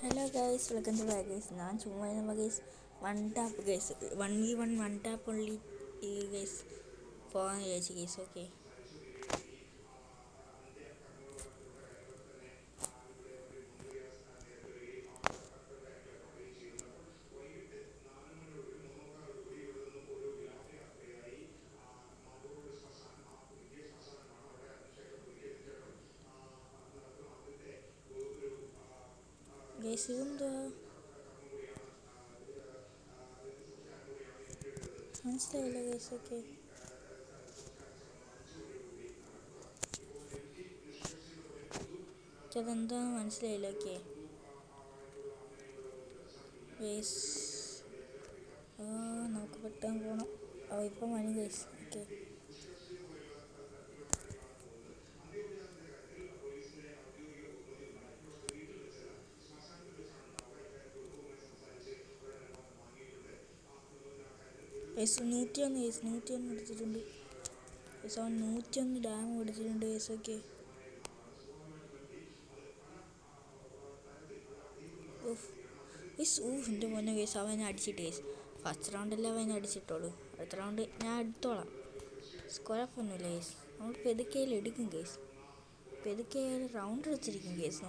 Hello guys, welcome to guys. ഞാൻ ചുമ്മാ guys one tap guys 1v1 one tap ഉള്ളി ഈ ഗൈസ് പോകാൻ വിചാരിച്ചു ഗൈസ്. ഓക്കെ ഗൈസ്, ഇതെന്തുവാ മനസ്സിലായില്ല ഗൈസ്. ഓക്കെ അതെന്താന്ന് മനസ്സിലായില്ല. ഓക്കെ ഗൈസ്, നമുക്ക് പെട്ടെന്ന് പോകണം. ഇപ്പം മണി ഗൈസ്. ഓക്കെ ഗൈസ് 101 ഗൈസ്, 101 എടുത്തിട്ടുണ്ട് ഗൈസ്. അവൻ 101 ഡാം എടുത്തിട്ടുണ്ട് ഗൈസ്. ഓക്കെ എൻ്റെ മോനെ ഗൈസ്, അവനെ അടിച്ചിട്ട് ഗൈസ്. ഫസ്റ്റ് റൗണ്ടല്ലേ അവനെ അടിച്ചിട്ടുള്ളൂ, അടുത്ത റൗണ്ട് ഞാൻ എടുത്തോളാം. കുഴപ്പമൊന്നുമില്ല ഗൈസ്, നമ്മൾ പെതുക്കയിൽ എടുക്കും ഗൈസ്. പെതുക്കയിൽ റൗണ്ട് എടുത്തിരിക്കും ഗൈസ്.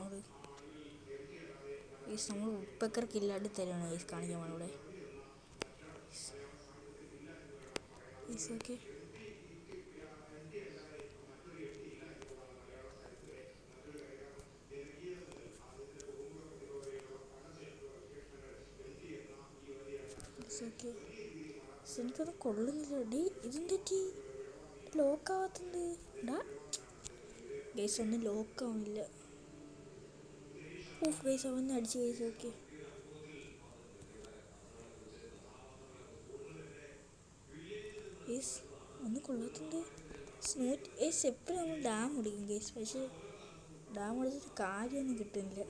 നമ്മൾ ഉൾപ്പക്കർക്ക് ഇല്ലാണ്ട് തരുവാണ് ഗൈസ് കാണിക്കാൻ ഇവിടെ ഗൈസ്. ഓക്കെ ഓക്കെ എനിക്കത് കൊള്ളുന്നില്ല. ഇതെന്താ ലോക്കാവാത്തത് ഡാ ഗൈസ്? ഒന്നും ലോക്കാവുന്നില്ല. ഗൈസ് അവന്ന് അടിച്ച് ഗൈസ്. ഓക്കെ ഗൈസ് ഒന്നും കൊള്ളാത്തുണ്ട്. സ്മൂത്ത് ഗൈസ് എപ്പോഴും നമ്മൾ ഡാം ഓടിക്കും ഗൈസ്, പക്ഷേ ഡാം ഓടിച്ചിട്ട് കാര്യമൊന്നും കിട്ടുന്നില്ല.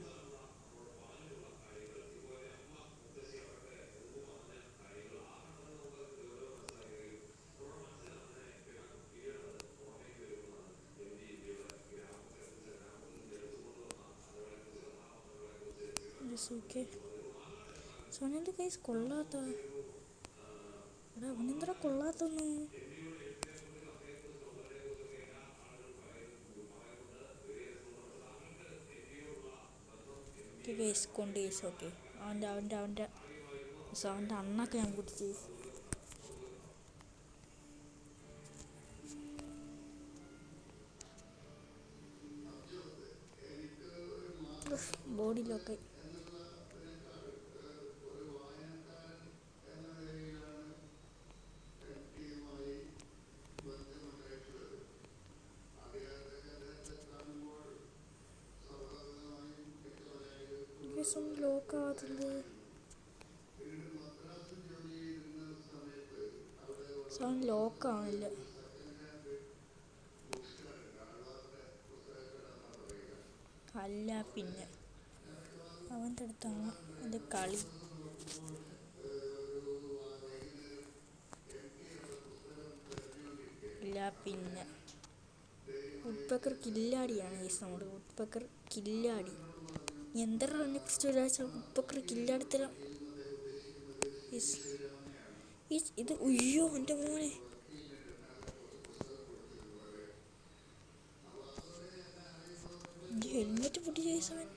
ഓക്കെ സോനൻ്റെ ഗൈസ് കൊള്ളാത്ത എടാ, അവനെന്താ കൊള്ളാത്തൊന്നും. ഗൈസ് കൊണ്ട് ഗൈസ്. ഓക്കെ അവൻ്റെ അണ്ണൊക്കെ ഞാൻ കുടിച്ച് ബോഡിയിലൊക്കെ. ഒന്നും ലോക്കാവാത്തത്. സൗണ്ട് ലോക്കാവുന്നില്ല. അല്ല പിന്നെ അവൻ്റെ അടുത്താണ് എൻ്റെ കളി. ഇല്ല പിന്നെ വുഡ്പക്കർ കില്ലാടിയാണ് ഗൈസ്. നമ്മുടെ വുഡ്പക്കർ കില്ലാടി. എന്താണ് നെക്സ്റ്റ് ഒരാഴ്ച വുഡ്പക്കർ കില്ലാടി തരാം. ഇത് ഉയ്യോ എൻ്റെ മോനെ, ഹെൽമെറ്റ് പൊട്ടി ഗൈസ്. അവൻ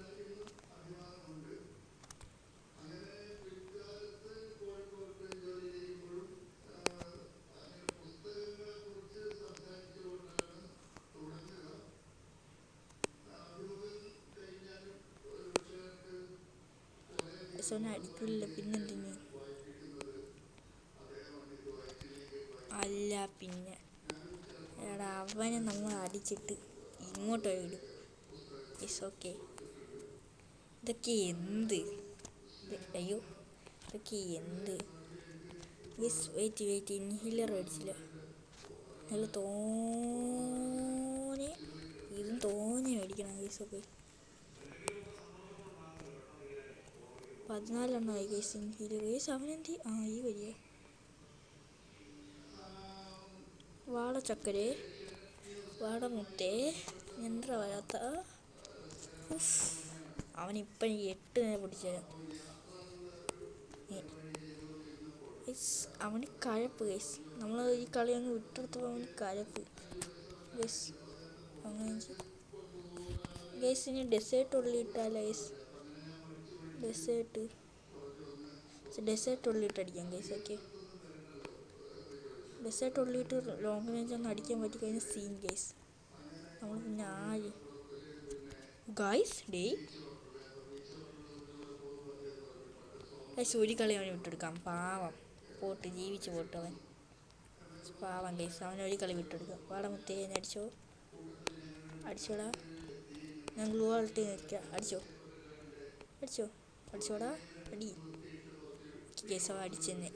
അടിക്കില്ല പിന്നെന്തിന്. അല്ല പിന്നെ എടാ, അവനെ നമ്മൾ അടിച്ചിട്ട് ഇങ്ങോട്ട് ഇടും. It's okay. ഇതൊക്കെ എന്ത്? അയ്യോ ഇതൊക്കെ എന്ത്? വെയിറ്റ് ഇൻഹീലർ അടിച്ചില്ല. നല്ല തോനെ ഇതും തോനെ മേടിക്കണം ഗൈസ്. ഓക്കെ 14 ആയി ഗൈസ് ഇൻഹീലർ. ഗൈസ് അവനെന്തി ഈ വരിക വാടച്ചക്കരെ വാടമുത്തേ എന്താ വരാത്ത അവനിപ്പം 8 പിടിച്ചു തരാം. അവന് കഴപ്പ് ഗൈസ്. നമ്മൾ ഈ കളി അങ്ങ് വിട്ടെടുത്തപ്പോൾ അവന് കഴപ്പ് ഗൈസ്. അങ്ങനെ ഗൈസ് ഇനി ഡെസേർട്ട് ഉള്ളിയിട്ടാലോ ഗൈസ്? ഡെസേർട്ട് ഉള്ളിയിട്ടടിക്കാം ഗൈസ്. ഓക്കെ, ഡെസേർട്ട് ഉള്ളിയിട്ട് ലോങ് റേഞ്ച് ഒന്ന് അടിക്കാൻ പറ്റി കഴിഞ്ഞാൽ സീൻ ഗൈസ്. നമ്മൾ പിന്നെ ഗൈസ് ഒരു കളി അവന് വിട്ടെടുക്കാം. പാവം പോട്ട്, ജീവിച്ച് പോട്ട് അവൻ. പാവം ഗൈസ്, അവനൊരു കളി വിട്ടെടുക്കാം. വാടമുത്തേ അടിച്ചോടാ. ഞാൻ ഗ്ലൂ ആൾട്ടി നിൽക്കാം. അടിച്ചോടാ അടി ഗൈസ്. അവൻ അടിച്ചെന്നെ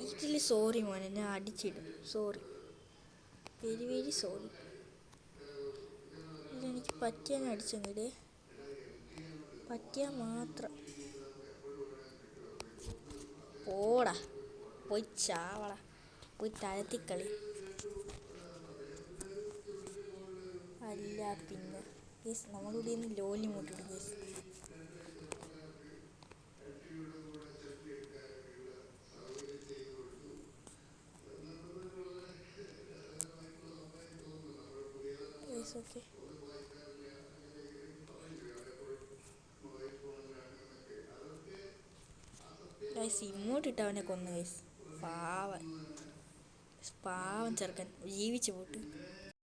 ഇതിൽ സോറി മോനെ, ഞാൻ അടിച്ചിടും. Sorry, very very sorry. ഇതെനിക്ക് പറ്റിയാൽ അടിച്ചെങ്കിലേ, പറ്റിയാൽ മാത്രം. പോടാ, പോയി ചാവടാ, പോയി താഴത്തിക്കളി. അല്ല പിന്നെ ഗൈസ്, നമ്മളിവിടെ നിന്ന് ലോലി മൂട്ടിടും ഗൈസ്. ഓക്കെ ഗൈസ്, ഇങ്ങോട്ടിട്ട് അവനെ കൊന്നു ഗൈസ്. പാവൻ ചെറുക്കൻ ജീവിച്ച് പോട്ട്.